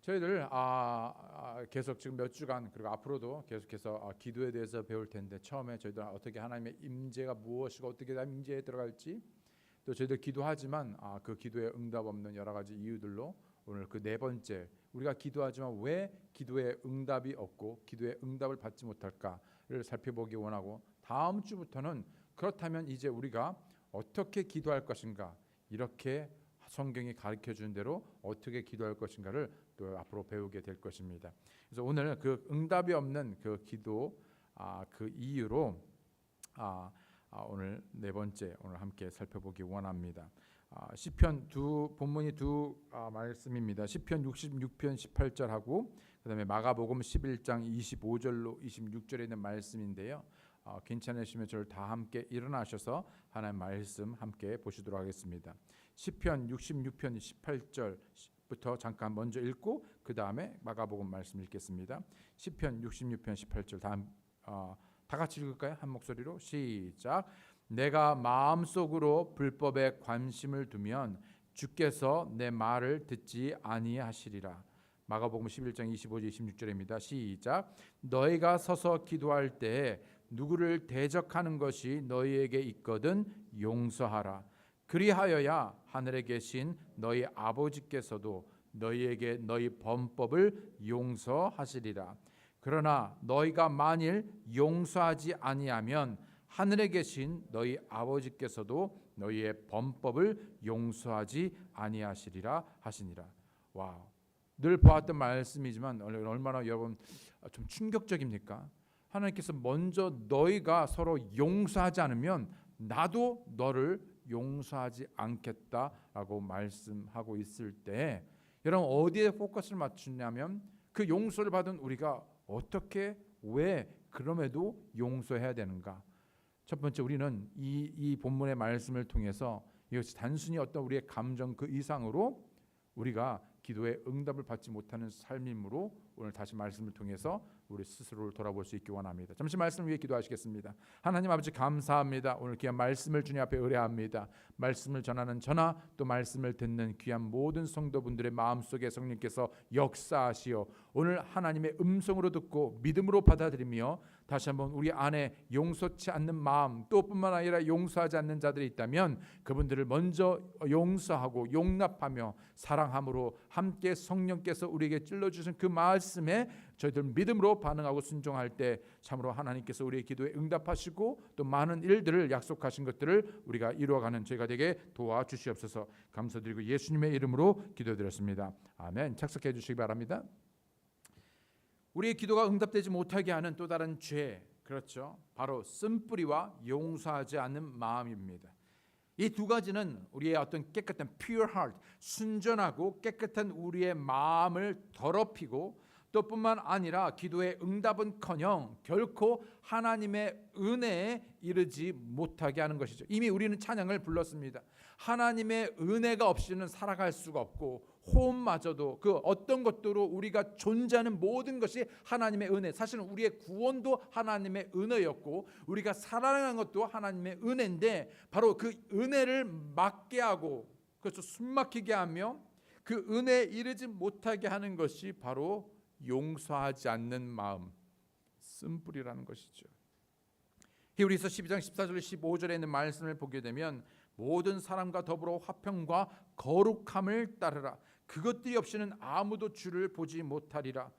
저희들 계속 지금 몇 주간 그리고 앞으로도 계속해서 기도에 대해서 배울 텐데, 처음에 저희들 어떻게 하나님의 임재가 무엇이고 어떻게 임재에 들어갈지, 또 저희들 기도하지만 그 기도에 응답 없는 여러 가지 이유들로 오늘 그 네 번째, 우리가 기도하지만 왜 기도에 응답이 없고 기도에 응답을 받지 못할까를 살펴보기 원하고, 다음 주부터는 그렇다면 이제 우리가 어떻게 기도할 것인가, 이렇게 성경이 가르쳐 주는 대로 어떻게 기도할 것인가를 또 앞으로 배우게 될 것입니다. 그래서 오늘 그 응답이 없는 그 기도 그 이유로 오늘 네 번째 오늘 함께 살펴보기 원합니다. 시편 본문이 두 말씀입니다. 시편 66편 18절하고 그다음에 마가복음 11장 25절로 26절에 있는 말씀인데요. 괜찮으시면 저를 다 함께 일어나셔서 하나님 말씀 함께 보시도록 하겠습니다. 시편 66편 18절부터 잠깐 먼저 읽고 그 다음에 마가복음 말씀 읽겠습니다. 시편 66편 18절 다 같이 읽을까요? 한 목소리로 시작. 내가 마음속으로 불법에 관심을 두면 주께서 내 말을 듣지 아니하시리라. 마가복음 11장 25절 26절입니다. 시작. 너희가 서서 기도할 때에 누구를 대적하는 것이 너희에게 있거든 용서하라. 그리하여야 하늘에 계신 너희 아버지께서도 너희에게 너희 범법을 용서하시리라. 그러나 너희가 만일 용서하지 아니하면 하늘에 계신 너희 아버지께서도 너희의 범법을 용서하지 아니하시리라 하시니라. 와우. 늘 보았던 말씀이지만 얼마나 여러분 좀 충격적입니까? 하나님께서 먼저 너희가 서로 용서하지 않으면 나도 너를 용서하지 않겠다라고 말씀하고 있을 때, 여러분 어디에 포커스를 맞추냐면 그 용서를 받은 우리가 어떻게 왜 그럼에도 용서해야 되는가. 첫 번째, 우리는 이 본문의 말씀을 통해서 이것이 단순히 어떤 우리의 감정 그 이상으로 우리가 기도에 응답을 받지 못하는 삶이므로 오늘 다시 말씀을 통해서 우리 스스로를 돌아볼 수 있기 원합니다. 잠시 말씀을 위해 기도하시겠습니다. 하나님 아버지 감사합니다. 오늘 귀한 말씀을 주님 앞에 의뢰합니다. 말씀을 전하는 저나 또 말씀을 듣는 귀한 모든 성도분들의 마음속에 성령께서 역사하시어 오늘 하나님의 음성으로 듣고 믿음으로 받아들이며 다시 한번 우리 안에 용서치 않는 마음, 또 뿐만 아니라 용서하지 않는 자들이 있다면 그분들을 먼저 용서하고 용납하며 사랑함으로 함께 성령께서 우리에게 찔러주신 그 말씀에 저희들 믿음으로 반응하고 순종할 때 참으로 하나님께서 우리의 기도에 응답하시고 또 많은 일들을 약속하신 것들을 우리가 이루어가는 저희가 되게 도와주시옵소서. 감사드리고 예수님의 이름으로 기도드렸습니다. 아멘. 착석해 주시기 바랍니다. 우리의 기도가 응답되지 못하게 하는 또 다른 죄, 그렇죠, 바로 쓴뿌리와 용서하지 않는 마음입니다. 이 두 가지는 우리의 어떤 깨끗한 pure heart, 순전하고 깨끗한 우리의 마음을 더럽히고 또 뿐만 아니라 기도의 응답은커녕 결코 하나님의 은혜에 이르지 못하게 하는 것이죠. 이미 우리는 찬양을 불렀습니다. 하나님의 은혜가 없이는 살아갈 수가 없고 호흡마저도 그 어떤 것들로 우리가 존재하는 모든 것이 하나님의 은혜, 사실은 우리의 구원도 하나님의 은혜였고 우리가 살아가는 것도 하나님의 은혜인데 바로 그 은혜를 막게 하고 그래서 숨막히게 하며 그 은혜에 이르지 못하게 하는 것이 바로 용서하지 않는 마음, 쓴뿌리라는 것이죠. 히브리서 12장 14절 15절에 있는 말씀을 보게 되면 모든 사람과 더불어 화평과 거룩함을 따르라. 그것들이 없이는 아무도 주를 보지 못하리라.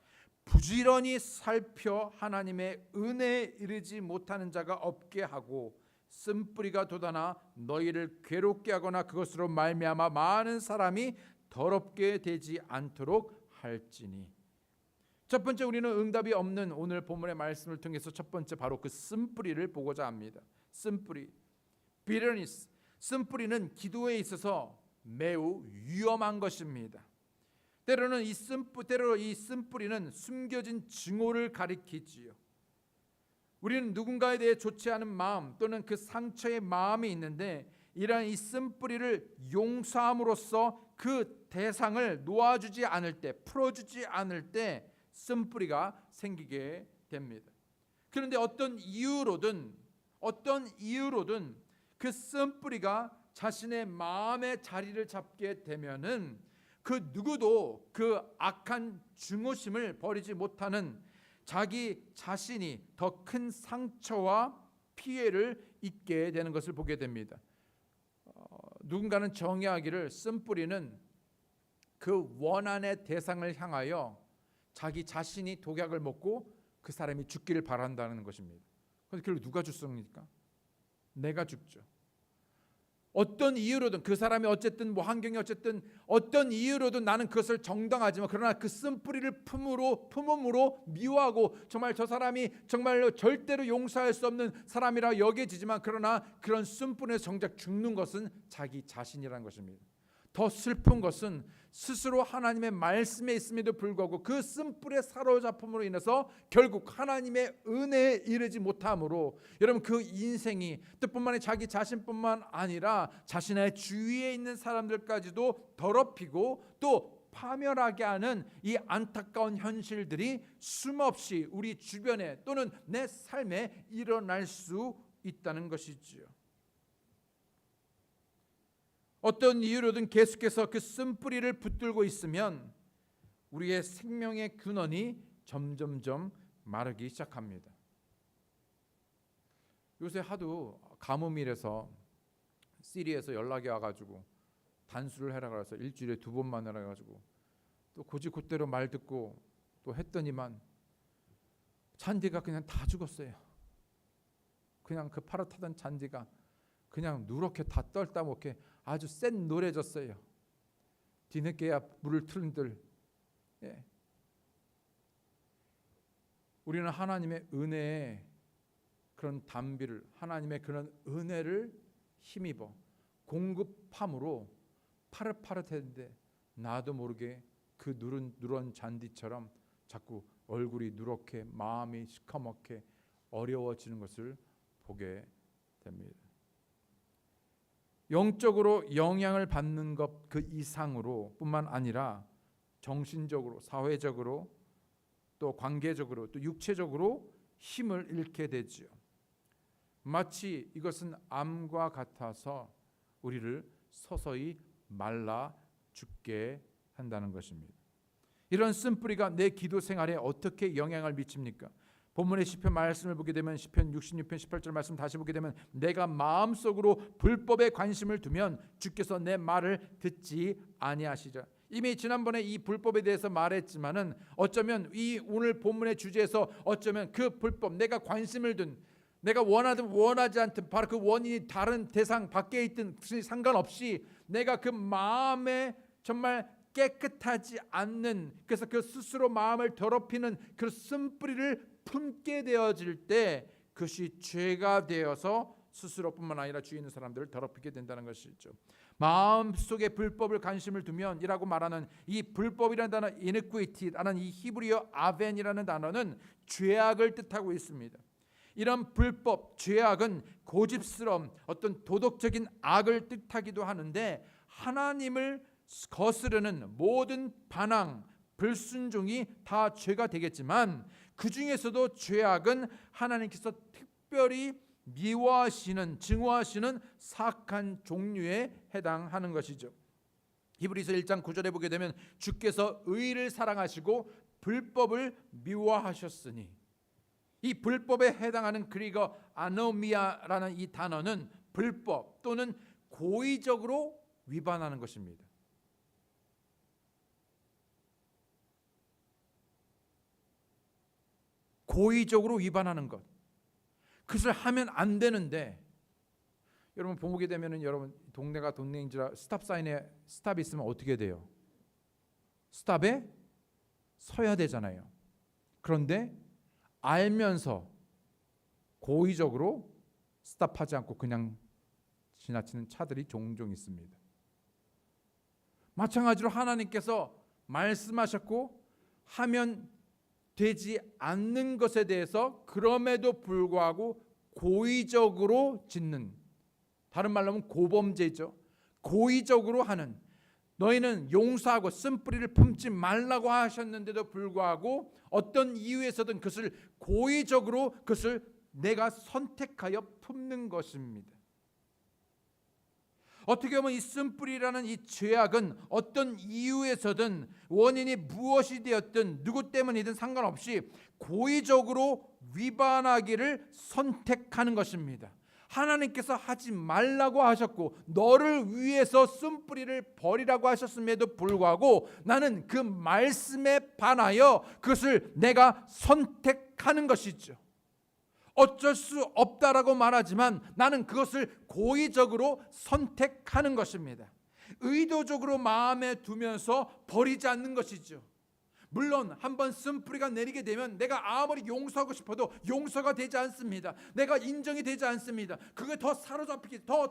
부지런히 살펴 하나님의 은혜에 이르지 못하는 자가 없게 하고 쓴뿌리가 돋아나 너희를 괴롭게 하거나 그것으로 말미암아 많은 사람이 더럽게 되지 않도록 할지니. 첫 번째, 우리는 응답이 없는 오늘 본문의 말씀을 통해서 첫 번째 바로 그 쓴뿌리를 보고자 합니다. 쓴뿌리, bitterness. 쓴뿌리는 기도에 있어서 매우 위험한 것입니다. 때로는 이 쓴뿌리는 숨겨진 증오를 가리키지요. 우리는 누군가에 대해 좋지 않은 마음 또는 그 상처의 마음이 있는데 이러한 이 쓴뿌리를 용서함으로써 그 대상을 놓아주지 않을 때, 풀어주지 않을 때 쓴뿌리가 생기게 됩니다. 그런데 어떤 이유로든 그 쓴뿌리가 자신의 마음의 자리를 잡게 되면은 그 누구도 그 악한 증오심을 버리지 못하는 자기 자신이 더 큰 상처와 피해를 입게 되는 것을 보게 됩니다. 누군가는 정의하기를 쓴뿌리는 그 원한의 대상을 향하여 자기 자신이 독약을 먹고 그 사람이 죽기를 바란다는 것입니다. 그래서 결국 누가 죽습니까? 내가 죽죠. 어떤 이유로든 그 사람이 어쨌든 환경이 어쨌든 어떤 이유로든 나는 그것을 정당하지만 그러나 그 쓴뿌리를 품음으로 미워하고 정말 저 사람이 정말로 절대로 용서할 수 없는 사람이라 여겨지지만 그러나 그런 쓴뿌리에서 정작 죽는 것은 자기 자신이라는 것입니다. 더 슬픈 것은 스스로 하나님의 말씀에 있음에도 불구하고 그 쓴뿌리의 사로잡힘으로 인해서 결국 하나님의 은혜에 이르지 못함으로 여러분 그 인생이 뜻뿐만 아니라 자기 자신뿐만 아니라 자신의 주위에 있는 사람들까지도 더럽히고 또 파멸하게 하는 이 안타까운 현실들이 숨없이 우리 주변에 또는 내 삶에 일어날 수 있다는 것이지요. 어떤 이유로든 계속해서 그 쓴뿌리를 붙들고 있으면 우리의 생명의 근원이 점점점 마르기 시작합니다. 요새 하도 가뭄이라서 시리에서 연락이 와가지고 단수를 해라 그래서 일주일에 2번만 해라 가지고 또 고지곧대로 말 듣고 또 했더니만 잔디가 그냥 다 죽었어요. 그냥 그 파릇하던 잔디가 그냥 누렇게 다 떨다 못게 아주 센 노래졌어요. 뒤늦게야 물을 틀은들. 예. 우리는 하나님의 은혜에 그런 담비를 하나님의 그런 은혜를 힘입어 공급함으로 파릇파릇했는데 나도 모르게 그 누런 잔디처럼 자꾸 얼굴이 누렇게 마음이 시커멓게 어려워지는 것을 보게 됩니다. 영적으로 영향을 받는 것 그 이상으로 뿐만 아니라 정신적으로 사회적으로 또 관계적으로 또 육체적으로 힘을 잃게 되지요. 마치 이것은 암과 같아서 우리를 서서히 말라 죽게 한다는 것입니다. 이런 쓴뿌리가 내 기도 생활에 어떻게 영향을 미칩니까? 본문의 시편 말씀을 보게 되면 시편 66편 18절 말씀 다시 보게 되면 내가 마음속으로 불법에 관심을 두면 주께서 내 말을 듣지 아니하시리라. 이미 지난번에 이 불법에 대해서 말했지만은 어쩌면 이 오늘 본문의 주제에서 어쩌면 그 불법 내가 관심을 둔 내가 원하든 원하지 않든 바로 그 원인이 다른 대상 밖에 있든 상관없이 내가 그 마음에 정말 깨끗하지 않는 그래서 그 스스로 마음을 더럽히는 그 쓴뿌리를 품게 되어질 때 그것이 죄가 되어서 스스로뿐만 아니라 주위에 있는 사람들을 더럽히게 된다는 것이죠. 마음속에 불법을 관심을 두면 이라고 말하는 이 불법이라는 단어 iniquity라는 이 히브리어 아벤이라는 단어는 죄악을 뜻하고 있습니다. 이런 불법, 죄악은 고집스러움, 어떤 도덕적인 악을 뜻하기도 하는데 하나님을 거스르는 모든 반항, 불순종이 다 죄가 되겠지만 그 중에서도 죄악은 하나님께서 특별히 미워하시는, 증오하시는 사악한 종류에 해당하는 것이죠. 히브리서 1장 9절에 보게 되면 주께서 의를 사랑하시고 불법을 미워하셨으니 이 불법에 해당하는 그리고 아노미아라는 이 단어는 불법 또는 고의적으로 위반하는 것입니다. 고의적으로 위반하는 것. 그것을 하면 안 되는데 여러분 보게 되면은 여러분 동네가 동네인지라 스탑 사인에 스탑이 있으면 어떻게 돼요? 스탑에 서야 되잖아요. 그런데 알면서 고의적으로 스탑하지 않고 그냥 지나치는 차들이 종종 있습니다. 마찬가지로 하나님께서 말씀하셨고 하면 되지 않는 것에 대해서 그럼에도 불구하고 고의적으로 짓는, 다른 말로 하면 고범죄죠. 고의적으로 하는, 너희는 용서하고 쓴뿌리를 품지 말라고 하셨는데도 불구하고 어떤 이유에서든 그것을 고의적으로 그것을 내가 선택하여 품는 것입니다. 어떻게 보면 이 쓴뿌리라는 이 죄악은 어떤 이유에서든 원인이 무엇이 되었든 누구 때문이든 상관없이 고의적으로 위반하기를 선택하는 것입니다. 하나님께서 하지 말라고 하셨고 너를 위해서 쓴뿌리를 버리라고 하셨음에도 불구하고 나는 그 말씀에 반하여 그것을 내가 선택하는 것이죠. 어쩔 수 없다라고 말하지만 나는 그것을 고의적으로 선택하는 것입니다. 의도적으로 마음에 두면서 버리지 않는 것이죠. 물론 한번 쓴뿌리가 내리게 되면 내가 아무리 용서하고 싶어도 용서가 되지 않습니다. 내가 인정이 되지 않습니다. 그게 더 사로잡히기 더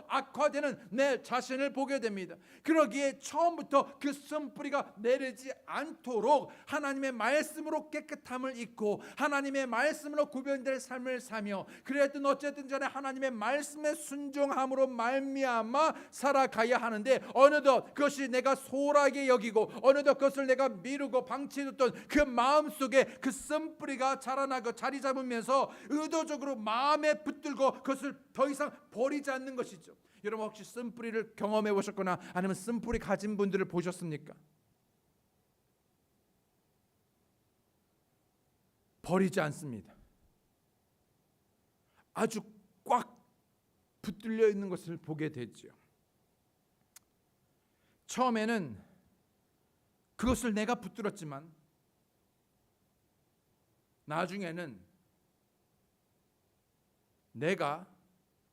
악화되는 내 자신을 보게 됩니다. 그러기에 처음부터 그 쓴뿌리가 내리지 않도록 하나님의 말씀으로 깨끗함을 잊고 하나님의 말씀으로 구별될 삶을 사며 그랬든 어쨌든 전에 하나님의 말씀에 순종함으로 말미암아 살아가야 하는데 어느덧 그것이 내가 소홀하게 여기고 어느덧 그것을 내가 미루고 방치해뒀던 그 마음속에 그 쓴뿌리가 자라나고 자리 잡으면서 의도적으로 마음에 붙들고 그것을 더 이상 버리지 않는 것이죠. 여러분 혹시 쓴뿌리를 경험해 보셨거나 아니면 쓴뿌리 가진 분들을 보셨습니까? 버리지 않습니다. 아주 꽉 붙들려 있는 것을 보게 되죠. 처음에는 그것을 내가 붙들었지만 나중에는 내가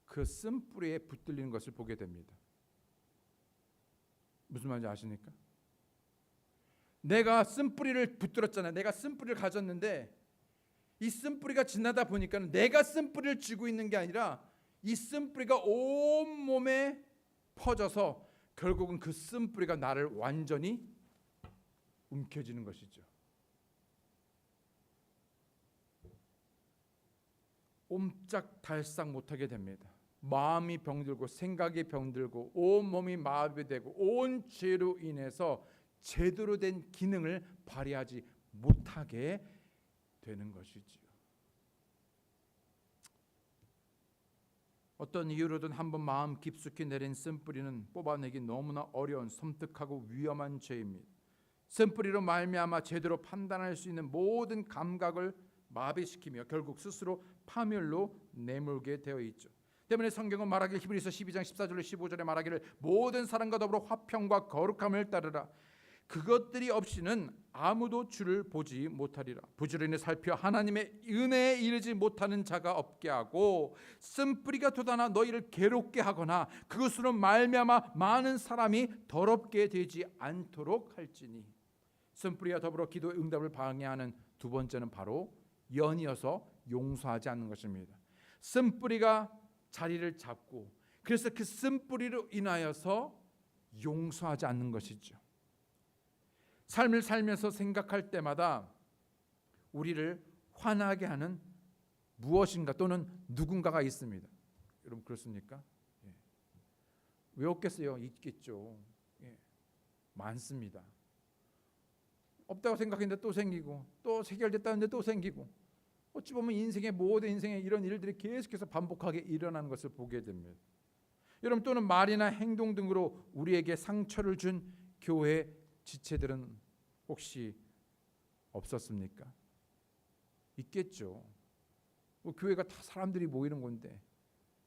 그 쓴뿌리에 붙들리는 것을 보게 됩니다. 무슨 말인지 아십니까? 내가 쓴뿌리를 붙들었잖아요. 내가 쓴뿌리를 가졌는데 이 쓴뿌리가 지나다 보니까 내가 쓴뿌리를 쥐고 있는 게 아니라 이 쓴뿌리가 온몸에 퍼져서 결국은 그 쓴뿌리가 나를 완전히 움켜쥐는 것이죠. 옴짝달싹 못하게 됩니다. 마음이 병들고 생각이 병들고 온몸이 마비되고 온 죄로 인해서 제대로 된 기능을 발휘하지 못하게 되는 것이지요. 어떤 이유로든 한번 마음 깊숙이 내린 쓴뿌리는 뽑아내기 너무나 어려운 섬뜩하고 위험한 죄입니다. 쓴뿌리로 말미암아 제대로 판단할 수 있는 모든 감각을 마비시키며 결국 스스로 파멸로 내몰게 되어 있죠. 때문에 성경은 말하길 히브리서 12장 14절로 15절에 말하기를 모든 사람과 더불어 화평과 거룩함을 따르라. 그것들이 없이는 아무도 주를 보지 못하리라. 부지런히 살펴 하나님의 은혜에 이르지 못하는 자가 없게 하고 쓴뿌리가 돋아나 너희를 괴롭게 하거나 그것으로 말미암아 많은 사람이 더럽게 되지 않도록 할지니. 쓴뿌리와 더불어 기도의 응답을 방해하는 두 번째는 바로 연이어서 용서하지 않는 것입니다. 쓴뿌리가 자리를 잡고 그래서 그 쓴뿌리로 인하여서 용서하지 않는 것이죠. 삶을 살면서 생각할 때마다 우리를 화나게 하는 무엇인가 또는 누군가가 있습니다. 여러분 그렇습니까? 예. 왜 없겠어요? 있겠죠. 예. 많습니다. 없다고 생각했는데 또 생기고 또 해결됐다는데 또 생기고 어찌 보면 인생의 모든 인생의 이런 일들이 계속해서 반복하게 일어나는 것을 보게 됩니다. 여러분 또는 말이나 행동 등으로 우리에게 상처를 준 교회 지체들은 혹시 없었습니까? 있겠죠. 교회가 다 사람들이 모이는 건데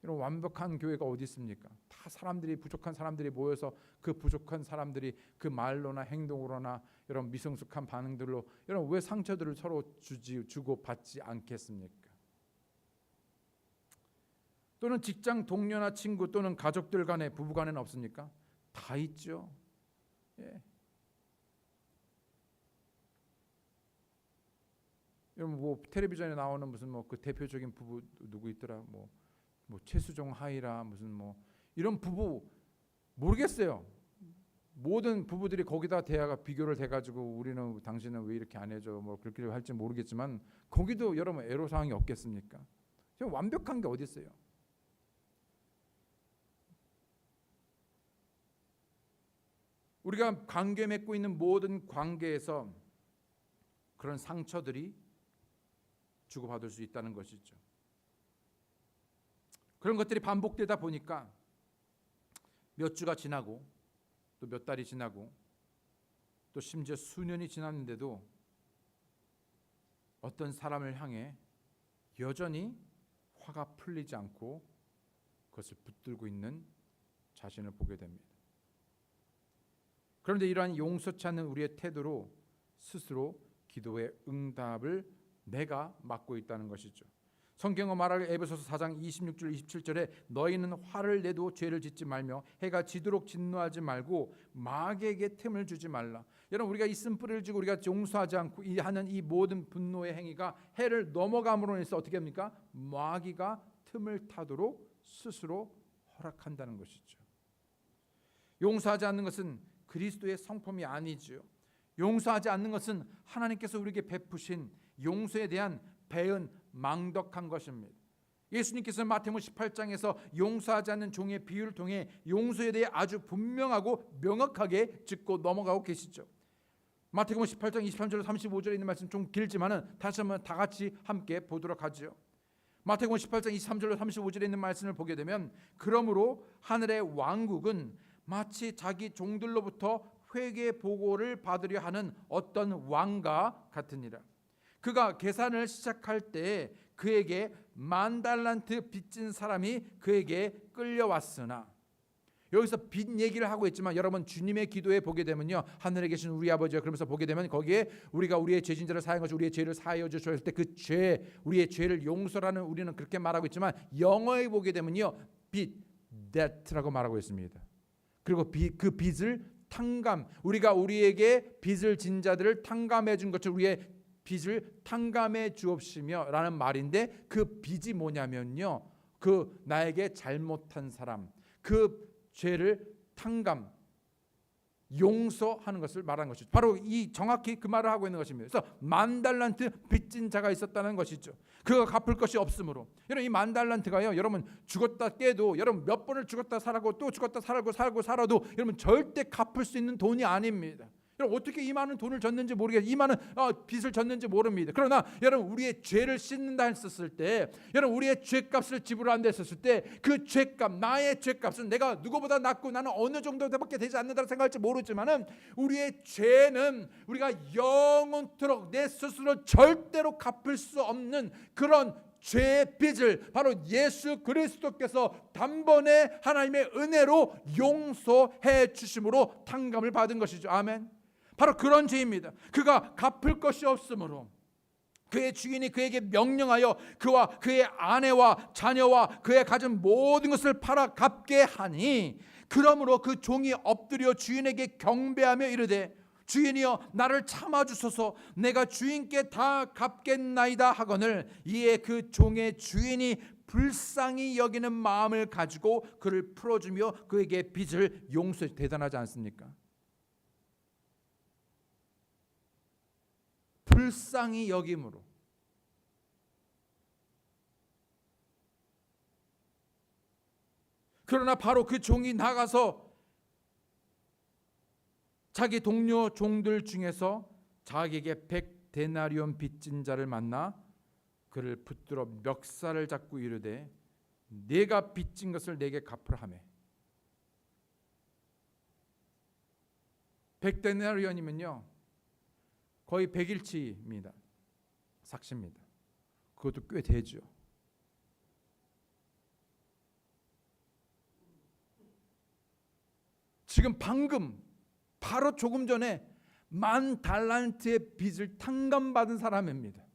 이런 완벽한 교회가 어디 있습니까? 다 사람들이 부족한 사람들이 모여서 그 부족한 사람들이 그 말로나 행동으로나 이런 미성숙한 반응들로 여러분 왜 상처들을 서로 주고 받지 않겠습니까? 또는 직장 동료나 친구 또는 가족들 간에 부부 간에는 없습니까? 다 있죠. 예. 여러분 뭐 텔레비전에 나오는 무슨 뭐 그 대표적인 부부 누구 있더라 뭐 최수종 하이라 무슨 뭐 이런 부부 모르겠어요. 모든 부부들이 거기다 대화가 비교를 돼가지고 우리는 당신은 왜 이렇게 안 해줘 뭐 그렇게 할지 모르겠지만 거기도 여러분 애로사항이 없겠습니까? 완벽한 게 어디 있어요? 우리가 관계 맺고 있는 모든 관계에서 그런 상처들이 주고받을 수 있다는 것이죠. 그런 것들이 반복되다 보니까 몇 주가 지나고 또 몇 달이 지나고 또 심지어 수년이 지났는데도 어떤 사람을 향해 여전히 화가 풀리지 않고 그것을 붙들고 있는 자신을 보게 됩니다. 그런데 이러한 용서치 않는 우리의 태도로 스스로 기도의 응답을 내가 막고 있다는 것이죠. 성경은 말하길 에베소서 4장 26절 27절에 너희는 화를 내도 죄를 짓지 말며 해가 지도록 진노하지 말고 마귀에게 틈을 주지 말라. 여러분, 우리가 이 쓴뿌리를 쥐고 우리가 용서하지 않고 하는 이 모든 분노의 행위가 해를 넘어감으로 인해서 어떻게 합니까? 마귀가 틈을 타도록 스스로 허락한다는 것이죠. 용서하지 않는 것은 그리스도의 성품이 아니지요. 용서하지 않는 것은 하나님께서 우리에게 베푸신 용서에 대한 배은 망덕한 것입니다. 예수님께서 마태복음 18장에서 용서하지 않는 종의 비유를 통해 용서에 대해 아주 분명하고 명확하게 짚고 넘어가고 계시죠. 마태복음 18장 23절 35절에 있는 말씀 좀 길지만은 다시 한번 다 같이 함께 보도록 하죠. 마태복음 18장 23절로 35절에 있는 말씀을 보게 되면 그러므로 하늘의 왕국은 마치 자기 종들로부터 회개 보고를 받으려 하는 어떤 왕과 같으니라. 그가 계산을 시작할 때 그에게 10,000달란트 빚진 사람이 그에게 끌려왔으나, 여기서 빚 얘기를 하고 있지만 여러분 주님의 기도에 보게 되면요, 하늘에 계신 우리 아버지요 그러면서 보게 되면 거기에 우리가 우리의 죄진자를 사하여 가지고 우리의 죄를 사하여 주시오 할 때 그 죄, 우리의 죄를 용서라는 우리는 그렇게 말하고 있지만 영어에 보게 되면요 빚, debt라고 말하고 있습니다. 그리고 그 빚을 탕감, 우리가 우리에게 빚을 진 자들을 탕감해 준 것처럼 우리의 빚을 탕감해 주옵시며 라는 말인데, 그 빚이 뭐냐면요, 그 나에게 잘못한 사람, 그 죄를 탕감, 용서하는 것을 말하는 것이죠. 바로 이 정확히 그 말을 하고 있는 것입니다. 그래서 10,000달란트 빚진 자가 있었다는 것이죠. 그가 갚을 것이 없으므로. 여러분, 이 10,000달란트가요, 여러분 죽었다 깨도, 여러분 몇 번을 죽었다 살아고 또 죽었다 살고 살아도 여러분 절대 갚을 수 있는 돈이 아닙니다. 여러분 어떻게 이 많은 돈을 졌는지 모르겠어요. 이 많은 빚을 졌는지 모릅니다. 그러나 여러분 우리의 죄를 씻는다 했었을 때, 여러분 우리의 죄값을 지불한다 했었을 때 그 죄값, 나의 죄값은 내가 누구보다 낫고 나는 어느 정도밖에 되지 않는다고 생각할지 모르지만은 우리의 죄는 우리가 영원토록 내 스스로 절대로 갚을 수 없는 그런 죄의 빚을 바로 예수 그리스도께서 단번에 하나님의 은혜로 용서해 주심으로 탕감을 받은 것이죠. 아멘. 바로 그런 죄입니다. 그가 갚을 것이 없으므로 그의 주인이 그에게 명령하여 그와 그의 아내와 자녀와 그의 가진 모든 것을 팔아 갚게 하니, 그러므로 그 종이 엎드려 주인에게 경배하며 이르되 주인이여 나를 참아주소서, 내가 주인께 다 갚겠나이다 하거늘, 이에 그 종의 주인이 불쌍히 여기는 마음을 가지고 그를 풀어주며 그에게 빚을 용서해. 대단하지 않습니까? 불쌍히 여김으로. 그러나 바로 그 종이 나가서 자기 동료 종들 중에서 자기에게 100데나리온 빚진 자를 만나 그를 붙들어 멱살을 잡고 이르되 네가 빚진 것을 내게 갚으라 하며. 100데나리온이면요 거의 100일치입니다. 삭시입니다. 그것도 꽤 되죠. 지금 방금 바로 조금 전에 10,000달란트의 빚을 탕감받은 사람입니다.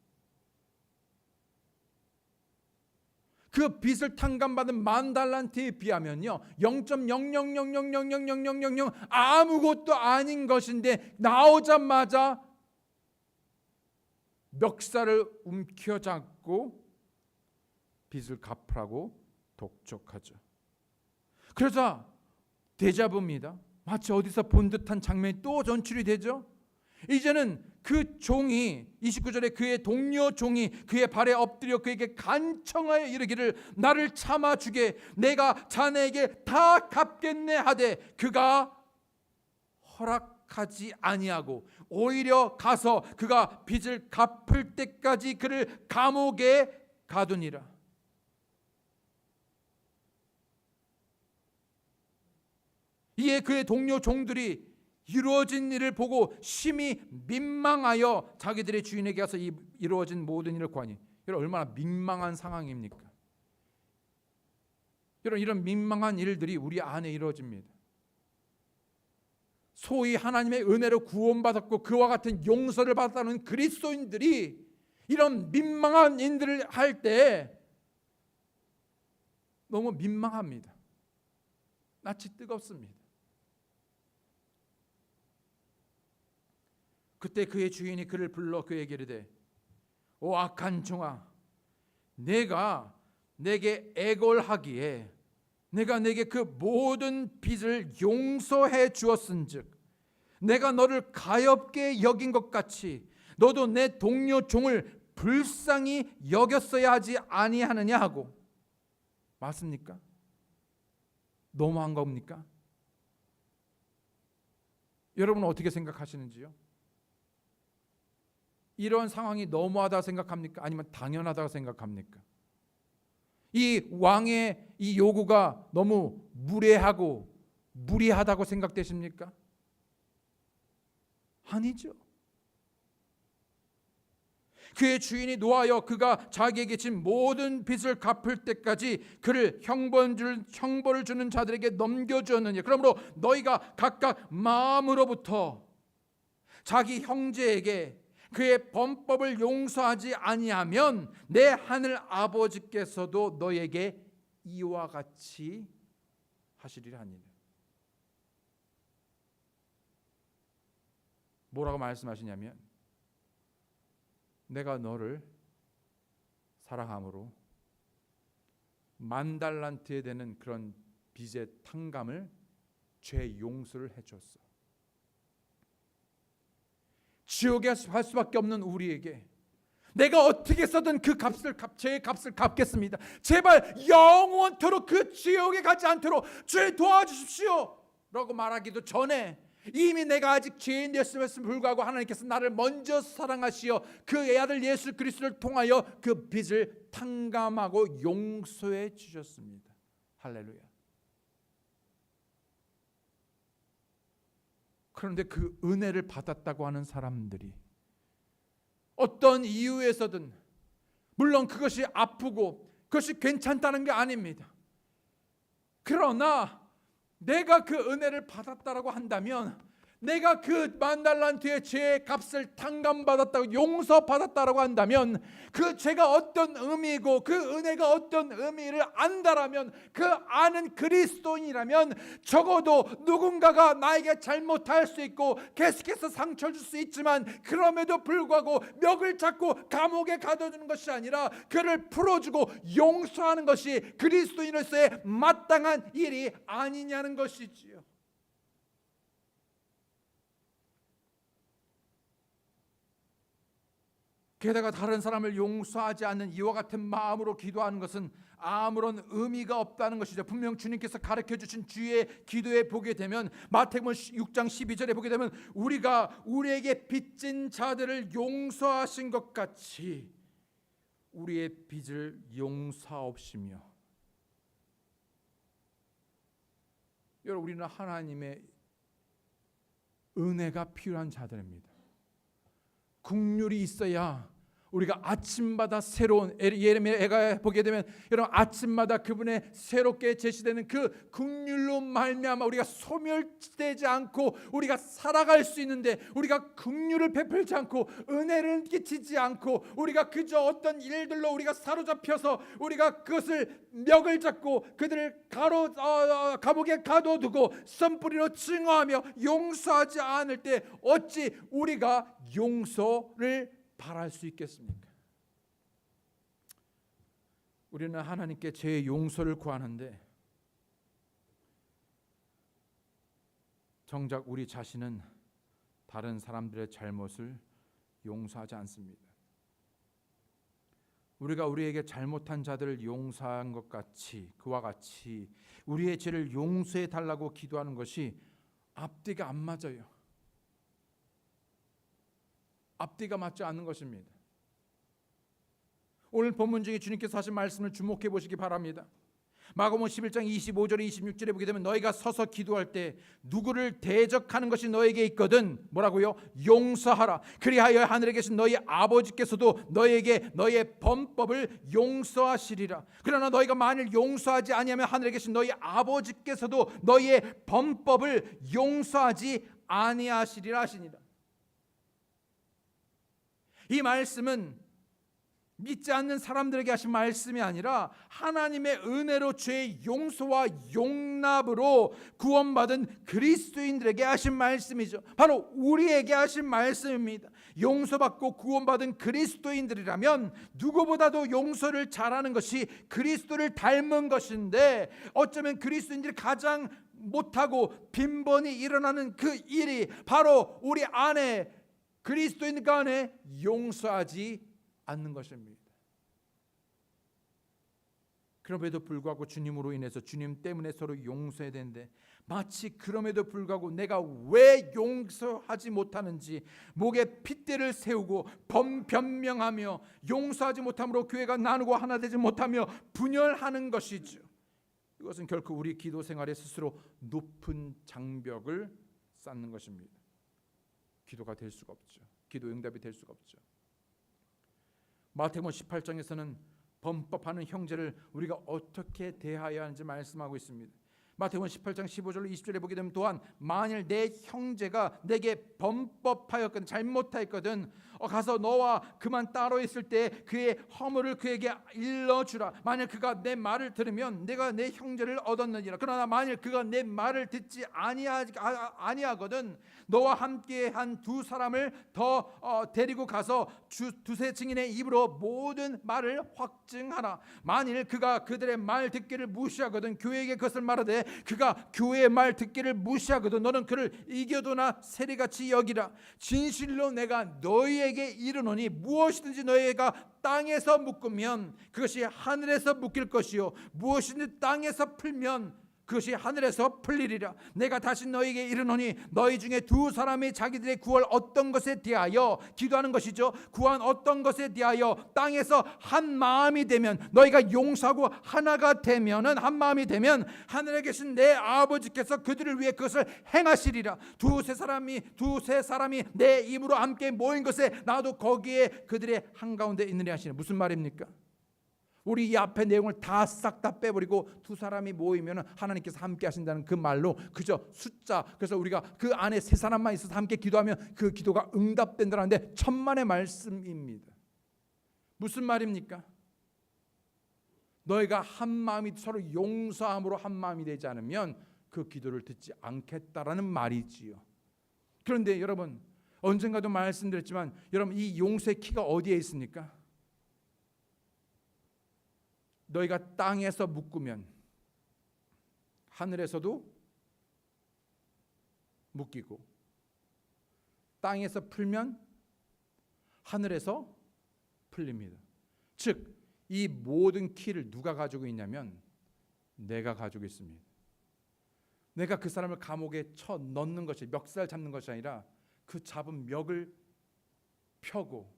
그 빚을 탕감받은 10,000달란트에 비하면요 0.0000000000 아무것도 아닌 것인데 나오자마자 멱살을 움켜잡고 빚을 갚으라고 독촉하죠. 그러자 데자부입니다. 마치 어디서 본 듯한 장면이 또 전출이 되죠. 이제는 그 종이 29절에 그의 동료 종이 그의 발에 엎드려 그에게 간청하여 이르기를 나를 참아주게, 내가 자네에게 다 갚겠네 하되 그가 허락하지 아니하고 오히려 가서 그가 빚을 갚을 때까지 그를 감옥에 가두니라. 이에 그의 동료 종들이 이루어진 일을 보고 심히 민망하여 자기들의 주인에게 가서 이 이루어진 모든 일을 고하니, 여러분 얼마나 민망한 상황입니까? 여러분 이런 민망한 일들이 우리 안에 이루어집니다. 소위 하나님의 은혜로 구원받았고 그와 같은 용서를 받았다는 그리스도인들이 이런 민망한 일들을 할 때 너무 민망합니다. 낯이 뜨겁습니다. 그때 그의 주인이 그를 불러 그에게 이르되, 오 악한 종아, 내가 내게 애걸하기에 내가 내게 그 모든 빚을 용서해 주었은즉 내가 너를 가엾게 여긴 것 같이 너도 내 동료 종을 불쌍히 여겼어야 하지 아니하느냐 하고. 맞습니까? 너무한 겁니까? 여러분은 어떻게 생각하시는지요? 이런 상황이 너무하다 생각합니까? 아니면 당연하다고 생각합니까? 이 왕의 이 요구가 너무 무례하고 무리하다고 생각되십니까? 아니죠. 그의 주인이 노하여 그가 자기에게 진 모든 빚을 갚을 때까지 그를 형벌을 주는 자들에게 넘겨주었느니, 그러므로 너희가 각각 마음으로부터 자기 형제에게 그의 범법을 용서하지 아니하면 내 하늘 아버지께서도 너에게 이와 같이 하시리라 하니라. 뭐라고 말씀하시냐면, 내가 너를 사랑함으로 10,000달란트에 되는 그런 빚의 탕감을, 죄 용서를 해줬어. 지옥에 할 수밖에 없는 우리에게 내가 어떻게 해서든 그 죄의 값을 갚겠습니다. 제발 영원토록 그 지옥에 가지 않도록 주님 도와주십시오 라고 말하기도 전에 이미 내가 아직 죄인 되었음에도 불구하고 하나님께서 나를 먼저 사랑하시어 그 아들 예수 그리스도를 통하여 그 빚을 탕감하고 용서해 주셨습니다. 할렐루야. 그런데 그 은혜를 받았다고 하는 사람들이 어떤 이유에서든, 물론 그것이 아프고 그것이 괜찮다는 게 아닙니다. 그러나 내가 그 은혜를 받았다라고 한다면, 내가 그 10,000달란트의 죄의 값을 탕감받았다고, 용서받았다라고 한다면, 그 죄가 어떤 의미이고 그 은혜가 어떤 의미를 안다라면, 그 아는 그리스도인이라면 적어도 누군가가 나에게 잘못할 수 있고 계속해서 상처를 줄 수 있지만 그럼에도 불구하고 멱을 잡고 감옥에 가둬두는 것이 아니라 그를 풀어주고 용서하는 것이 그리스도인으로서의 마땅한 일이 아니냐는 것이지요. 게다가 다른 사람을 용서하지 않는 이와 같은 마음으로 기도하는 것은 아무런 의미가 없다는 것이죠. 분명 주님께서 가르쳐 주신 주의 기도에 보게 되면, 마태복음 6장 12절에 보게 되면, 우리가 우리에게 빚진 자들을 용서하신 것 같이 우리의 빚을 용서하옵시며. 여러분, 우리는 하나님의 은혜가 필요한 자들입니다. 긍휼이 있어야 우리가 아침마다 새로운, 예레미야가 보게 되면 여러분 아침마다 그분의 새롭게 제시되는 그 긍휼로 말미암아 우리가 소멸되지 않고 우리가 살아갈 수 있는데, 우리가 긍휼을 베풀지 않고 은혜를 끼치지 않고 우리가 그저 어떤 일들로 우리가 사로잡혀서 우리가 그것을 멱을 잡고 그들을 감옥에 가둬두고 선뿌리로 증오하며 용서하지 않을 때 어찌 우리가 용서를 바랄 수 있겠습니까? 우리는 하나님께 죄의 용서를 구하는데 정작 우리 자신은 다른 사람들의 잘못을 용서하지 않습니다. 우리가 우리에게 잘못한 자들을 용서한 것 같이, 그와 같이 우리의 죄를 용서해 달라고 기도하는 것이 앞뒤가 안 맞아요. 앞뒤가 맞지 않는 것입니다. 오늘 본문 중에 주님께서 하신 말씀을 주목해 보시기 바랍니다. 마가복음 11장 25절에 26절에 보게 되면 너희가 서서 기도할 때 누구를 대적하는 것이 너에게 있거든 뭐라고요? 용서하라. 그리하여 하늘에 계신 너희 아버지께서도 너희에게 너희의 범법을 용서하시리라. 그러나 너희가 만일 용서하지 아니하면 하늘에 계신 너희 아버지께서도 너희의 범법을 용서하지 아니하시리라 하시니라. 이 말씀은 믿지 않는 사람들에게 하신 말씀이 아니라 하나님의 은혜로 죄의 용서와 용납으로 구원받은 그리스도인들에게 하신 말씀이죠. 바로 우리에게 하신 말씀입니다. 용서받고 구원받은 그리스도인들이라면 누구보다도 용서를 잘하는 것이 그리스도를 닮은 것인데, 어쩌면 그리스도인들이 가장 못하고 빈번히 일어나는 그 일이 바로 우리 안에, 그리스도인들 안에 용서하지 않는 것입니다. 그럼에도 불구하고 주님으로 인해서, 주님 때문에 서로 용서해야 되는데 마치 그럼에도 불구하고 내가 왜 용서하지 못하는지 목에 핏대를 세우고 변명하며 용서하지 못함으로 교회가 나누고 하나 되지 못하며 분열하는 것이죠. 이것은 결코 우리 기도 생활에 스스로 높은 장벽을 쌓는 것입니다. 기도가 될 수가 없죠. 기도 응답이 될 수가 없죠. 마태복음 18장에서는 범법하는 형제를 우리가 어떻게 대하여야 하는지 말씀하고 있습니다. 마태복음 18장 15절로 20절에 보게 되면 또한 만일 내 형제가 내게 범법하였거든, 잘못하였거든, 가서 너와 그만 따로 있을 때 그의 허물을 그에게 일러주라. 만일 그가 내 말을 들으면 내가 내 형제를 얻었느니라. 그러나 만일 그가 내 말을 듣지 아니하거든 너와 함께 한 두 사람을 더 데리고 가서 두세 증인의 입으로 모든 말을 확증하라. 만일 그가 그들의 말 듣기를 무시하거든 교회에게 그것을 말하되 그가 교회의 말 듣기를 무시하거든 너는 그를 이겨도나 세리같이 여기라. 진실로 내가 너희에게 이르노니 무엇이든지 너희가 땅에서 묶으면 그것이 하늘에서 묶일 것이요 무엇이든지 땅에서 풀면 그것이 하늘에서 풀리리라. 내가 다시 너희에게 이르노니 너희 중에 두 사람이 자기들의 구할 어떤 것에 대하여 기도하는 것이죠. 구한 어떤 것에 대하여 땅에서 한 마음이 되면, 너희가 용서하고 하나가 되면은, 한 마음이 되면 하늘에 계신 내 아버지께서 그들을 위해 그것을 행하시리라. 두세 사람이 내 입으로 함께 모인 것에 나도 거기에 그들의 한가운데 있느냐 하시네. 무슨 말입니까? 우리 이 앞에 내용을 싹 다 빼버리고 두 사람이 모이면 하나님께서 함께 하신다는 그 말로 그저 숫자, 그래서 우리가 그 안에 세 사람만 있어서 함께 기도하면 그 기도가 응답된다는데 천만의 말씀입니다. 무슨 말입니까? 너희가 한 마음이 서로 용서함으로 한 마음이 되지 않으면 그 기도를 듣지 않겠다라는 말이지요. 그런데 여러분, 언젠가도 말씀드렸지만 여러분, 이 용서의 키가 어디에 있습니까? 너희가 땅에서 묶으면 하늘에서도 묶이고, 땅에서 풀면 하늘에서 풀립니다. 즉, 이 모든 키를 누가 가지고 있냐면 내가 가지고 있습니다. 내가 그 사람을 감옥에 쳐 넣는 것이, 멱살 잡는 것이 아니라 그 잡은 멱을 펴고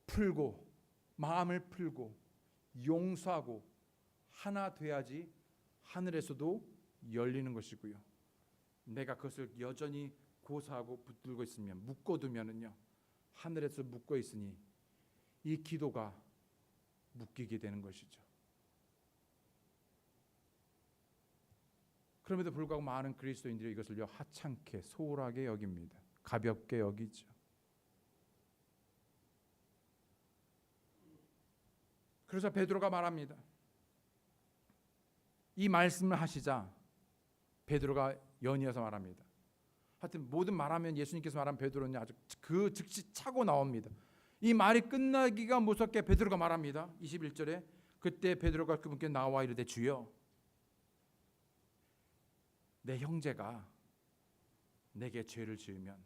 풀고 마음을 풀고 용서하고 하나 돼야지 하늘에서도 열리는 것이고요. 내가 그것을 여전히 고사하고 붙들고 있으면, 묶어두면은요, 하늘에서 묶어 있으니 이 기도가 묶이게 되는 것이죠. 그럼에도 불구하고 많은 그리스도인들이 이것을 하찮게 소홀하게 여깁니다. 가볍게 여기죠. 그래서 베드로가 말합니다. 이 말씀을 하시자 베드로가 연이어서 말합니다. 하여튼 모든 말하면 예수님께서 말한 베드로는 아주 그 즉시 차고 나옵니다. 이 말이 끝나기가 무섭게 베드로가 말합니다. 21절에 그때 베드로가 그분께 나와 이르되 주여, 내 형제가 내게 죄를 지으면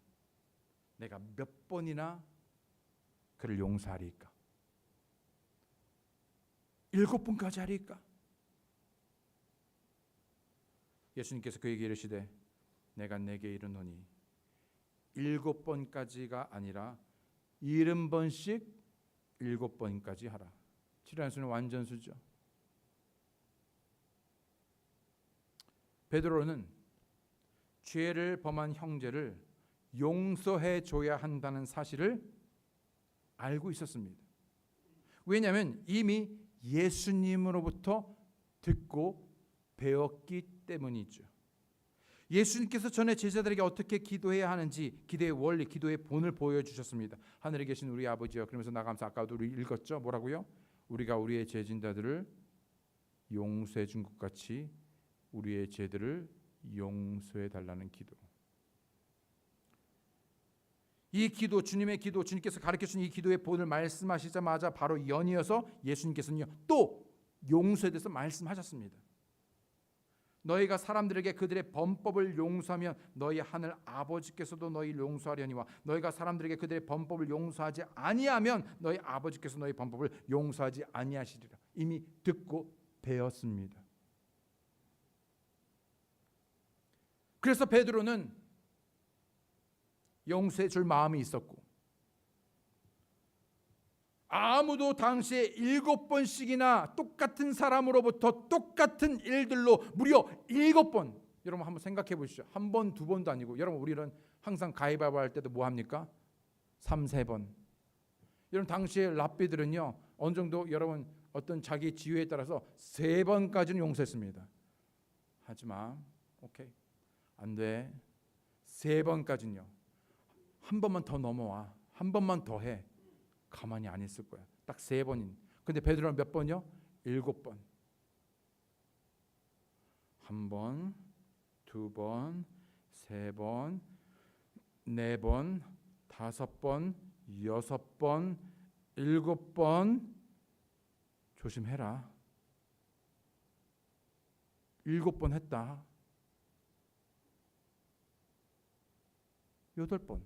내가 몇 번이나 그를 용서하리까? 7번까지 하리까? 예수님께서 그에게 이르시되 내가 내게 이르노니 7번까지가 아니라 70번씩 7번까지 하라. 7의 수는 완전수죠. 베드로는 죄를 범한 형제를 용서해 줘야 한다는 사실을 알고 있었습니다. 왜냐하면 이미 예수님으로부터 듣고 배웠기 때문이죠. 예수님께서 전에 제자들에게 어떻게 기도해야 하는지 기도의 원리, 기도의 본을 보여주셨습니다. 하늘에 계신 우리 아버지여, 그러면서 나가면서 아까도 우리 읽었죠. 뭐라고요? 우리가 우리의 죄진자들을 용서해 준 것 같이 우리의 죄들을 용서해 달라는 기도. 이 기도, 주님의 기도, 주님께서 가르쳐준 이 기도의 본을 말씀하시자마자 바로 연이어서 예수님께서는요 또 용서에 대해서 말씀하셨습니다. 너희가 사람들에게 그들의 범법을 용서하면 너희 하늘 아버지께서도 너희를 용서하려니와 너희가 사람들에게 그들의 범법을 용서하지 아니하면 너희 아버지께서 너희 범법을 용서하지 아니하시리라. 이미 듣고 배웠습니다. 그래서 베드로는 용서해 줄 마음이 있었고, 아무도 당시에 7번씩이나 똑같은 사람으로부터 똑같은 일들로 무려 7번, 여러분 한번 생각해 보시죠. 한 번, 두 번도 아니고, 여러분 우리는 항상 가위바위보 할 때도 뭐 합니까? 3, 4번. 여러분 당시에 랍비들은요 어느 정도 여러분 어떤 자기 지위에 따라서 3번까지는 용서했습니다. 하지만 오케이, 안 돼. 3번까지는요. 한 번만 더 넘어와, 한 번만 더 해. 가만히 안 있을 거야. 딱 3번인. 근데 베드로는 몇 번이요? 7번. 1번, 2번, 3번, 4번, 5번, 6번, 7번. 조심해라. 7번 했다. 8번.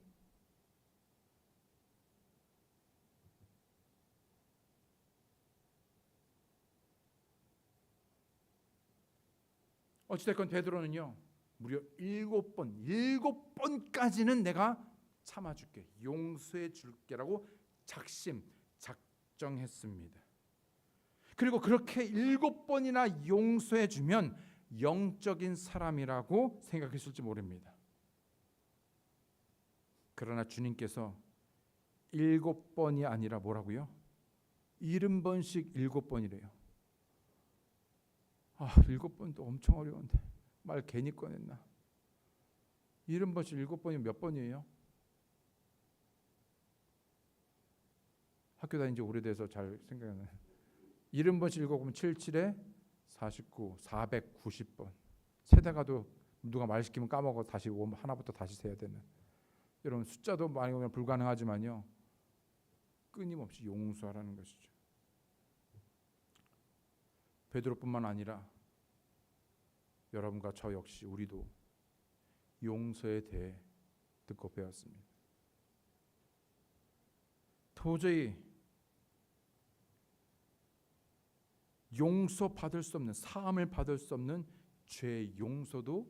어찌됐건 베드로는요 무려 7번까지는 내가 참아줄게, 용서해 줄게라고 작정했습니다. 그리고 그렇게 7번이나 용서해 주면 영적인 사람이라고 생각했을지 모릅니다. 그러나 주님께서 7번이 아니라 뭐라고요? 70번씩 7번이래요. 7번도 엄청 어려운데 말 괜히 꺼냈나. 70번씩 7번이면 몇 번이에요? 학교 다닌 지 오래돼서 잘 생각이 안 나요. 70번씩 7번이면 7, 7에 49, 490번. 세다가도 누가 말 시키면 까먹어 다시 하나부터 다시 세야 되는. 여러분 숫자도 많이 보면 불가능하지만요 끊임없이 용서하라는 것이죠. 베드로뿐만 아니라 여러분과 저 역시 우리도 용서에 대해 듣고 배웠습니다. 도저히 용서받을 수 없는, 사함을 받을 수 없는 죄 용서도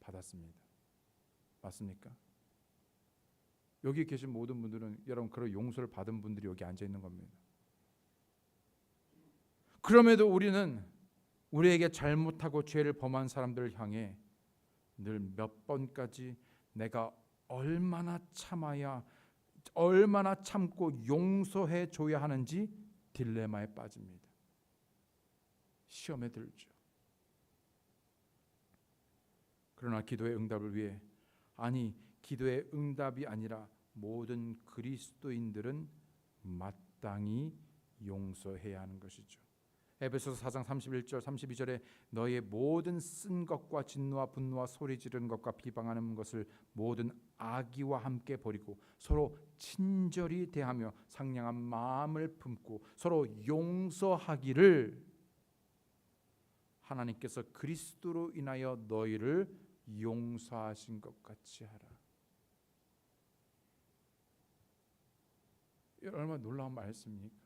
받았습니다. 맞습니까? 여기 계신 모든 분들은 여러분 그런 용서를 받은 분들이 여기 앉아 있는 겁니다. 그럼에도 우리는 우리에게 잘못하고 죄를 범한 사람들을 향해 늘 몇 번까지 내가 얼마나 참아야, 얼마나 참고 용서해 줘야 하는지 딜레마에 빠집니다. 시험에 들죠. 그러나 기도의 응답을 위해, 아니 기도의 응답이 아니라 모든 그리스도인들은 마땅히 용서해야 하는 것이죠. 에베소서 4장 31절 32절에 너의 모든 쓴 것과 진노와 분노와 소리 지르는 것과 비방하는 것을 모든 악의와 함께 버리고 서로 친절히 대하며 상냥한 마음을 품고 서로 용서하기를 하나님께서 그리스도로 인하여 너희를 용서하신 것 같이 하라. 얼마나 놀라운 말씀입니까?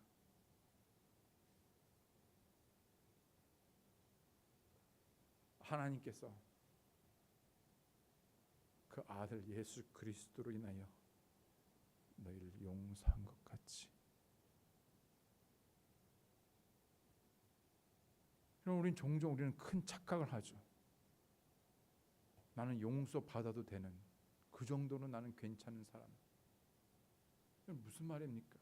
하나님께서 그 아들 예수 그리스도로 인하여 너희를 용서한 것 같이. 그럼 우리는 종종 큰 착각을 하죠. 나는 용서받아도 되는, 그 정도는 나는 괜찮은 사람. 무슨 말입니까?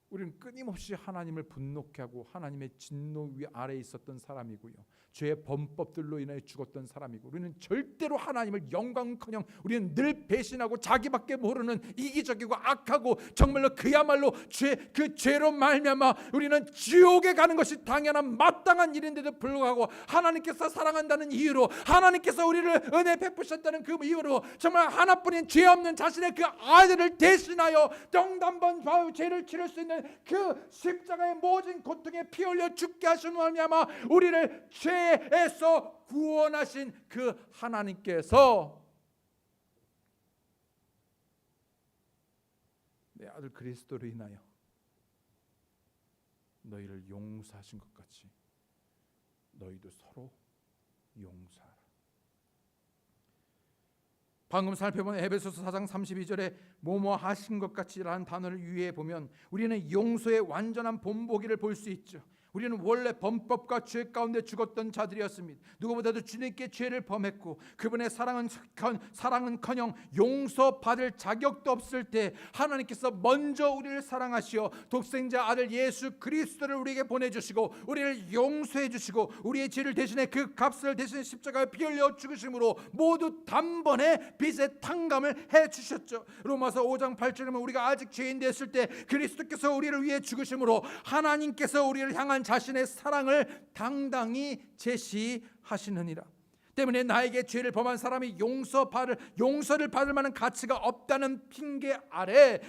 우리는 끊임없이 하나님을 분노케 하고 하나님의 진노 위 아래에 있었던 사람이고요, 죄의 범법들로 인하여 죽었던 사람이고, 우리는 절대로 하나님을 영광커녕 우리는 늘 배신하고 자기밖에 모르는 이기적이고 악하고 정말로 그야말로 그 죄로 말미암아 우리는 지옥에 가는 것이 당연한 마땅한 일인데도 불구하고 하나님께서 사랑한다는 이유로, 하나님께서 우리를 은혜 베푸셨다는 그 이유로 정말 하나뿐인 죄 없는 자신의 그 아들을 대신하여 정단번 죄를 치를 수 있는 그 십자가의 모진 고통에 피 흘려 죽게 하신 말미암아 우리를 죄에서 구원하신 그 하나님께서 내 아들 그리스도로 인하여 너희를 용서하신 것 같이 너희도 서로 용서하라. 방금 살펴본 에베소서 4장 32절에 뭐뭐 하신 것 같이라는 단어를 유의해 보면 우리는 용서의 완전한 본보기를 볼 수 있죠. 우리는 원래 범법과 죄 가운데 죽었던 자들이었습니다. 누구보다도 주님께 죄를 범했고 그분의 사랑은커녕 용서받을 자격도 없을 때 하나님께서 먼저 우리를 사랑하시어 독생자 아들 예수 그리스도를 우리에게 보내주시고 우리를 용서해 주시고 우리의 죄를 대신해 그 값을 대신해 십자가에 피 흘려 죽으심으로 모두 단번에 빚의 탕감을 해주셨죠. 로마서 5장 8절에 보면 우리가 아직 죄인 됐을 때 그리스도께서 우리를 위해 죽으심으로 하나님께서 우리를 향한 자신의 사랑을 당당히 제시하시느니라. 때문에 나에게 죄를 범한 사람이 용서를 받을 만한 가치가 없다는 핑계 아래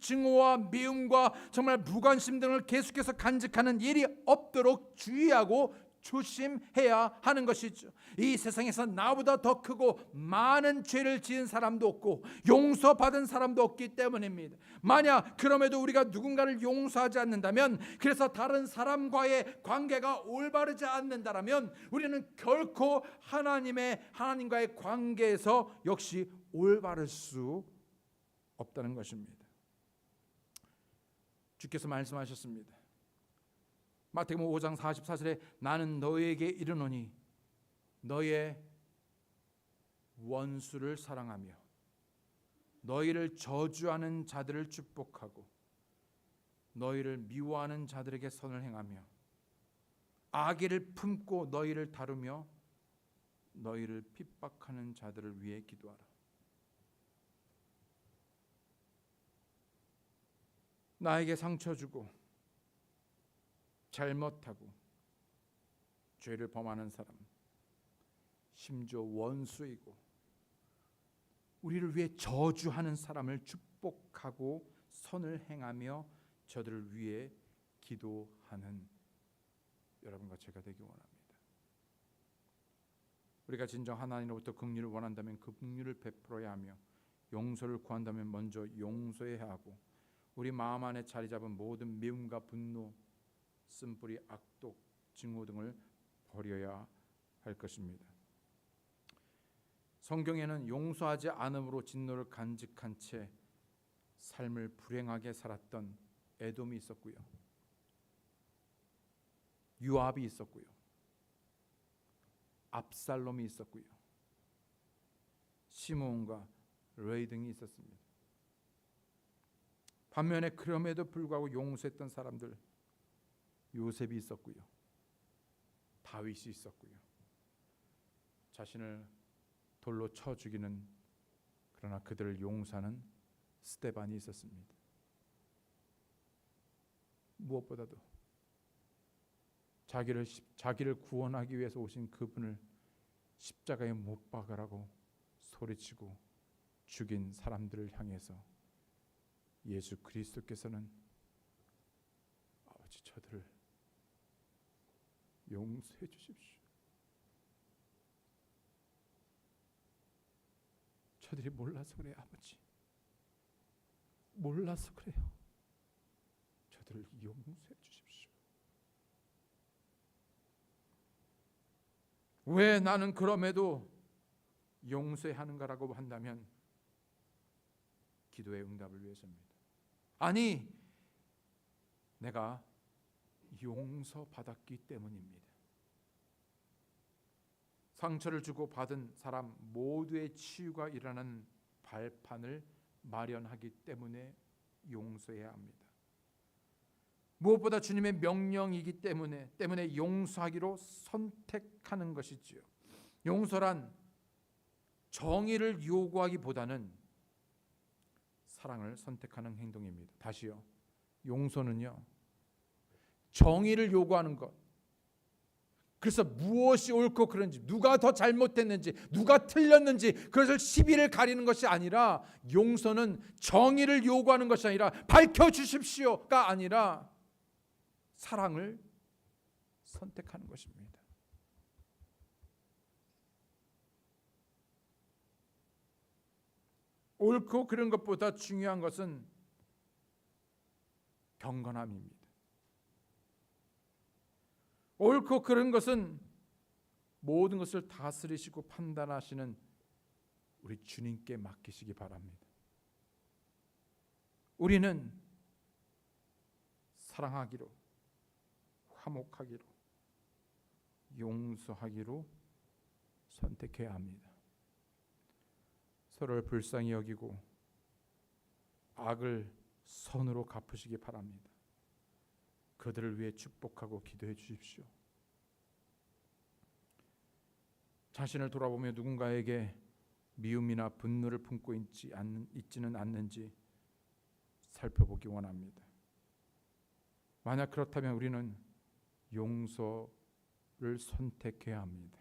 증오와 미움과 정말 무관심 등을 계속해서 간직하는 일이 없도록 주의하고 조심해야 하는 것이죠. 이 세상에서 나보다 더 크고 많은 죄를 지은 사람도 없고 용서받은 사람도 없기 때문입니다. 만약 그럼에도 우리가 누군가를 용서하지 않는다면, 그래서 다른 사람과의 관계가 올바르지 않는다라면 우리는 결코 하나님과의 관계에서 역시 올바를 수 없다는 것입니다. 주께서 말씀하셨습니다. 마태복음 5장 44절에 나는 너희에게 이르노니 너희의 원수를 사랑하며 너희를 저주하는 자들을 축복하고 너희를 미워하는 자들에게 선을 행하며 악의를 품고 너희를 다루며 너희를 핍박하는 자들을 위해 기도하라. 나에게 상처 주고 잘못하고 죄를 범하는 사람, 심지어 원수이고 우리를 위해 저주하는 사람을 축복하고 선을 행하며 저들을 위해 기도하는 여러분과 제가 되기 원합니다. 우리가 진정 하나님으로부터 긍휼을 원한다면 그 긍휼을 베풀어야 하며 용서를 구한다면 먼저 용서해야 하고 우리 마음 안에 자리 잡은 모든 미움과 분노, 쓴뿌리, 악독, 증오 등을 버려야 할 것입니다. 성경에는 용서하지 않음으로 진노를 간직한 채 삶을 불행하게 살았던 에돔이 있었고요, 요압이 있었고요, 압살롬이 있었고요, 시므온과 레위 등이 있었습니다. 반면에 그럼에도 불구하고 용서했던 사람들, 요셉이 있었고요, 다윗이 있었고요, 자신을 돌로 쳐 죽이는 그러나 그들을 용서하는 스데반이 있었습니다. 무엇보다도 자기를 구원하기 위해서 오신 그분을 십자가에 못 박으라고 소리치고 죽인 사람들을 향해서 예수 그리스도께서는 아버지 저들을 용서해 주십시오. 저들이 몰라서 그래요. 아버지 몰라서 그래요. 저들을 용서해 주십시오. 왜 나는 그럼에도 용서해야 하는가라고 한다면 기도의 응답을 위해서입니다. 아니 내가 용서받았기 때문입니다. 상처를 주고 받은 사람 모두의 치유가 일어나는 발판을 마련하기 때문에 용서해야 합니다. 무엇보다 주님의 명령이기 때문에 용서하기로 선택하는 것이지요. 용서란 정의를 요구하기보다는 사랑을 선택하는 행동입니다. 다시요. 용서는요, 정의를 요구하는 것. 그래서 무엇이 옳고 그른지, 누가 더 잘못했는지, 누가 틀렸는지 그것을 시비를 가리는 것이 아니라, 용서는 정의를 요구하는 것이 아니라 밝혀주십시오가 아니라 사랑을 선택하는 것입니다. 옳고 그른 것보다 중요한 것은 경건함입니다. 옳고 그른 것은 모든 것을 다스리시고 판단하시는 우리 주님께 맡기시기 바랍니다. 우리는 사랑하기로, 화목하기로, 용서하기로 선택해야 합니다. 서로를 불쌍히 여기고 악을 선으로 갚으시기 바랍니다. 그들을 위해 축복하고 기도해 주십시오. 자신을 돌아보며 누군가에게 미움이나 분노를 품고 있지는 않는지 살펴보기 원합니다. 만약 그렇다면 우리는 용서를 선택해야 합니다.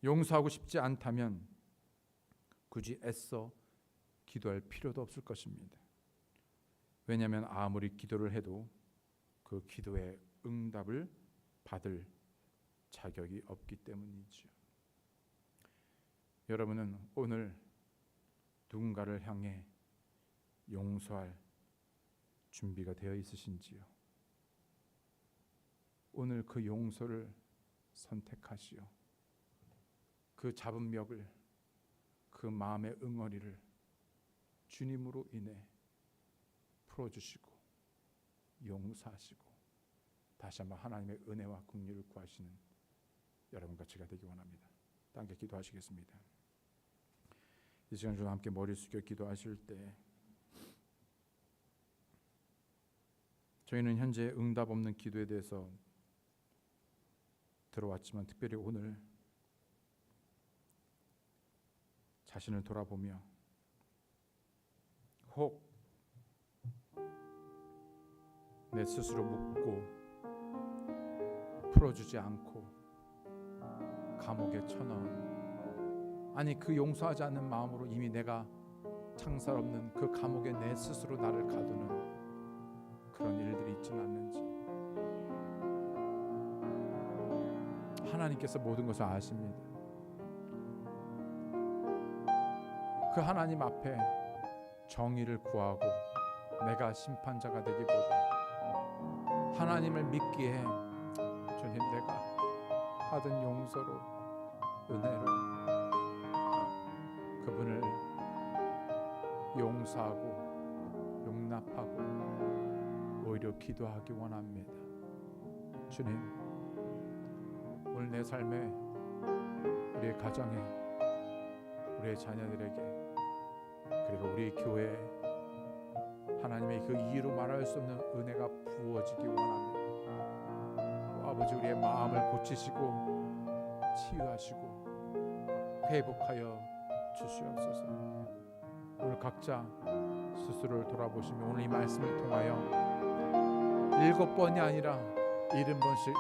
용서하고 싶지 않다면 굳이 애써 기도할 필요도 없을 것입니다. 왜냐하면 아무리 기도를 해도 그 기도의 응답을 받을 자격이 없기 때문이지요. 여러분은 오늘 누군가를 향해 용서할 준비가 되어 있으신지요? 오늘 그 용서를 선택하시오. 그 잡은 멱을, 그 마음의 응어리를 주님으로 인해 풀어주시고 용서하시고 다시 한번 하나님의 은혜와 긍휼을 구하시는 여러분과 제가 되기 원합니다. 함께 기도하시겠습니다. 이 시간 좀 함께 머리 숙여 기도하실 때, 저희는 현재 응답 없는 기도에 대해서 들어왔지만 특별히 오늘 자신을 돌아보며 혹 내 스스로 묻고 풀어주지 않고 감옥에 쳐넣은, 아니 그 용서하지 않는 마음으로 이미 내가 창살 없는 그 감옥에 내 스스로 나를 가두는 그런 일들이 있지는 않는지, 하나님께서 모든 것을 아십니다. 그 하나님 앞에 정의를 구하고 내가 심판자가 되기보다 하나님을 믿기에, 주님 내가 받은 용서로, 은혜로 그분을 용서하고 용납하고 오히려 기도하기 원합니다. 주님, 오늘 내 삶에, 우리의 가정에, 우리의 자녀들에게, 그리고 우리 교회에 하나님의 그 이유로 말할 수 없는 은혜가 부어지기 원합니다. 아버지, 우리의 마음을 고치시고 치유하시고 회복하여 주시옵소서. 오늘 각자 스스로를 돌아보시며 오늘 이 말씀을 통하여 7번이 아니라 70번씩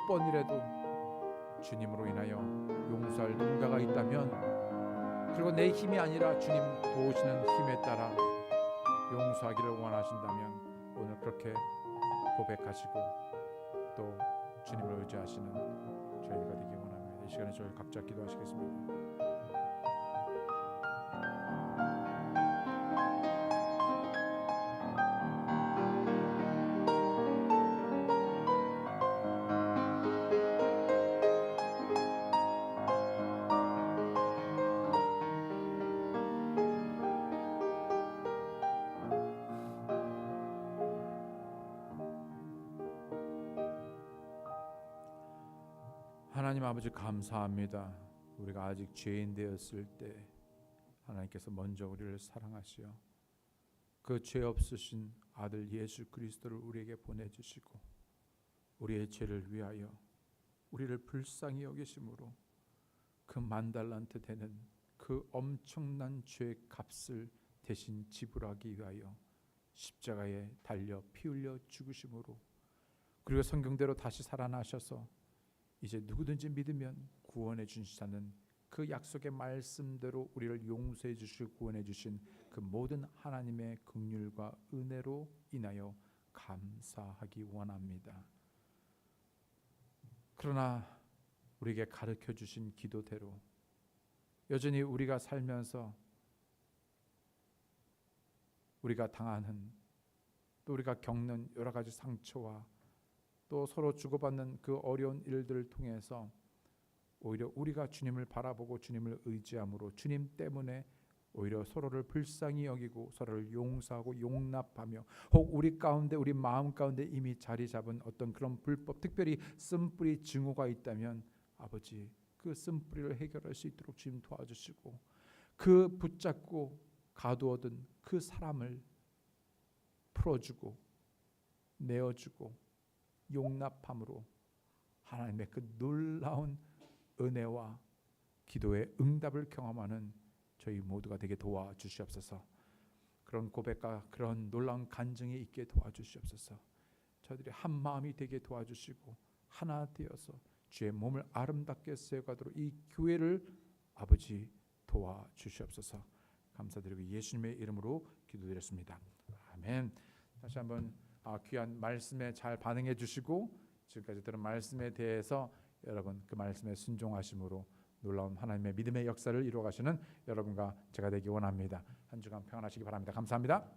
7번이라도 주님으로 인하여 용서할 누군가가 있다면, 그리고 내 힘이 아니라 주님 도우시는 힘에 따라 용서하기를 원하신다면 오늘 그렇게 고백하시고 또 주님을 의지하시는 저희가 되기 원합니다. 이 시간에 저희 각자 기도하시겠습니다. 하나님 아버지 감사합니다. 우리가 아직 죄인 되었을 때 하나님께서 먼저 우리를 사랑하시어 그 죄 없으신 아들 예수 그리스도를 우리에게 보내주시고 우리의 죄를 위하여 우리를 불쌍히 여기심으로 그 10,000달란트 되는 그 엄청난 죄의 값을 대신 지불하기 위하여 십자가에 달려 피 흘려 죽으심으로, 그리고 성경대로 다시 살아나셔서 이제 누구든지 믿으면 구원해 주시는 그 약속의 말씀대로 우리를 용서해 주시고 구원해 주신 그 모든 하나님의 긍휼과 은혜로 인하여 감사하기 원합니다. 그러나 우리에게 가르쳐 주신 기도대로 여전히 우리가 살면서 우리가 당하는, 또 우리가 겪는 여러 가지 상처와 또 서로 주고받는 그 어려운 일들을 통해서 오히려 우리가 주님을 바라보고 주님을 의지함으로 주님 때문에 오히려 서로를 불쌍히 여기고 서로를 용서하고 용납하며, 혹 우리 가운데 우리 마음 가운데 이미 자리 잡은 어떤 그런 불법, 특별히 쓴뿌리 증오가 있다면 아버지 그 쓴뿌리를 해결할 수 있도록 주님 도와주시고, 그 붙잡고 가두어둔 그 사람을 풀어주고 내어주고 용납함으로 하나님의 그 놀라운 은혜와 기도의 응답을 경험하는 저희 모두가 되게 도와주시옵소서. 그런 고백과 그런 놀라운 간증이 있게 도와주시옵소서. 저희들이 한 마음이 되게 도와주시고 하나 되어서 주의 몸을 아름답게 세워가도록 이 교회를 아버지 도와주시옵소서. 감사드리고 예수님의 이름으로 기도드렸습니다. 아멘. 다시 한번 귀한 말씀에 잘 반응해 주시고 지금까지 들은 말씀에 대해서 여러분 그 말씀에 순종하심으로 놀라운 하나님의 믿음의 역사를 이루어 가시는 여러분과 제가 되기 원합니다. 한 주간 평안하시기 바랍니다. 감사합니다.